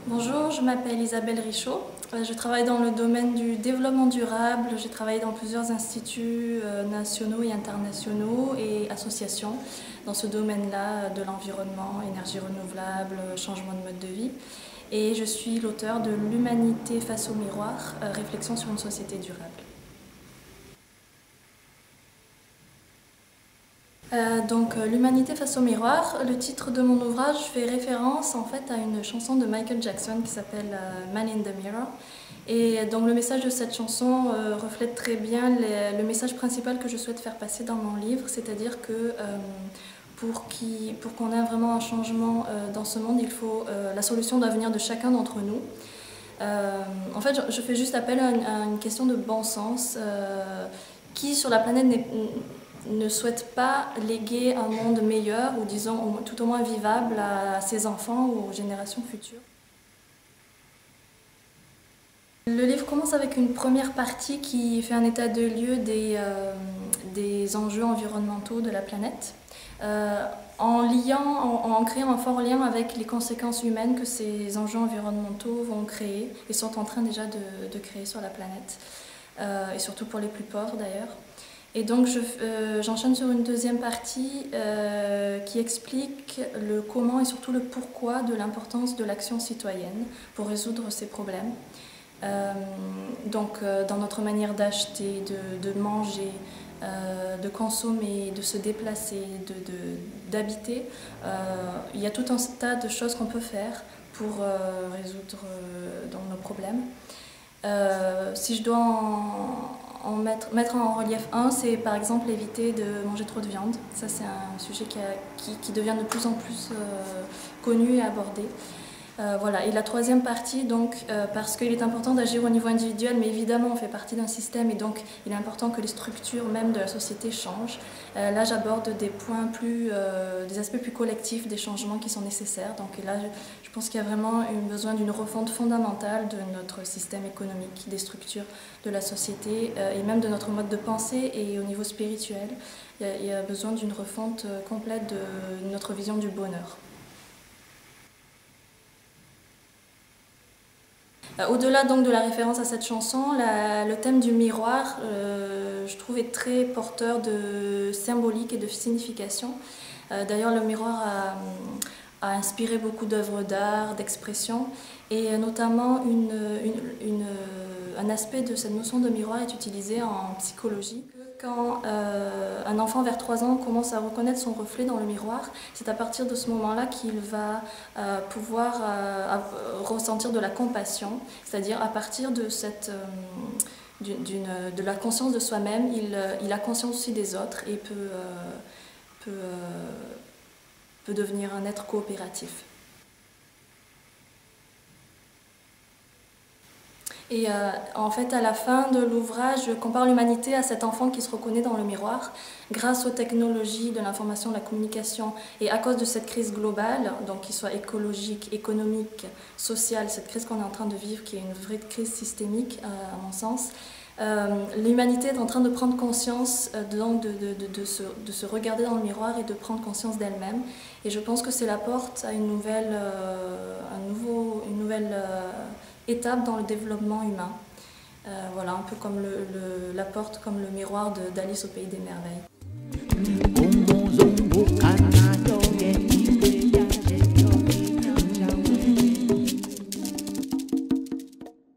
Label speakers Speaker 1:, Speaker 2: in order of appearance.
Speaker 1: Bonjour, je m'appelle Isabelle Richaud. Je travaille dans le domaine du développement durable. J'ai travaillé dans plusieurs instituts nationaux et internationaux et associations dans ce domaine-là de l'environnement, énergie renouvelable, changement de mode de vie. Et je suis l'auteur de L'humanité face au miroir, réflexion sur une société durable. L'humanité face au miroir, le titre de mon ouvrage fait référence en fait à une chanson de Michael Jackson qui s'appelle Man in the Mirror. Et donc le message de cette chanson reflète très bien le message principal que je souhaite faire passer dans mon livre, c'est-à-dire que pour qu'on ait vraiment un changement dans ce monde, la solution doit venir de chacun d'entre nous. En fait, je fais juste appel à une question de bon sens. Qui sur la planète ne souhaite pas léguer un monde meilleur ou disons tout au moins vivable à ses enfants ou aux générations futures. Le livre commence avec une première partie qui fait un état de lieu des enjeux environnementaux de la planète, en créant un fort lien avec les conséquences humaines que ces enjeux environnementaux vont créer et sont en train déjà de créer sur la planète, et surtout pour les plus pauvres d'ailleurs. Et donc j'enchaîne sur une deuxième partie qui explique le comment et surtout le pourquoi de l'importance de l'action citoyenne pour résoudre ces problèmes. Dans notre manière d'acheter, de manger, de consommer, de se déplacer, d'habiter, il y a tout un tas de choses qu'on peut faire pour résoudre nos problèmes. Si je dois mettre en relief un, c'est par exemple éviter de manger trop de viande. Ça, c'est un sujet qui devient de plus en plus connu et abordé. Voilà. Et la troisième partie, parce qu'il est important d'agir au niveau individuel, mais évidemment on fait partie d'un système et donc il est important que les structures même de la société changent. Là j'aborde des aspects plus collectifs, des changements qui sont nécessaires. Donc là je pense qu'il y a vraiment besoin d'une refonte fondamentale de notre système économique, des structures de la société et même de notre mode de pensée et au niveau spirituel. Il y a besoin d'une refonte complète de notre vision du bonheur. Au-delà donc de la référence à cette chanson, le thème du miroir, je trouve, est très porteur de symbolique et de signification. D'ailleurs, le miroir a inspiré beaucoup d'œuvres d'art, d'expression, et notamment un aspect de cette notion de miroir est utilisé en psychologie. Quand un enfant vers 3 ans commence à reconnaître son reflet dans le miroir, c'est à partir de ce moment-là qu'il va pouvoir ressentir de la compassion, c'est-à-dire à partir de la conscience de soi-même, il a conscience aussi des autres et peut devenir un être coopératif. Et en fait, à la fin de l'ouvrage, je compare l'humanité à cet enfant qui se reconnaît dans le miroir. Grâce aux technologies de l'information, de la communication, et à cause de cette crise globale, donc qu'il soit écologique, économique, sociale, cette crise qu'on est en train de vivre, qui est une vraie crise systémique à mon sens, l'humanité est en train de prendre conscience, de se regarder dans le miroir et de prendre conscience d'elle-même. Et je pense que c'est la porte à une nouvelle étape dans le développement humain. Voilà, un peu comme la porte, comme le miroir d'Alice au pays des merveilles.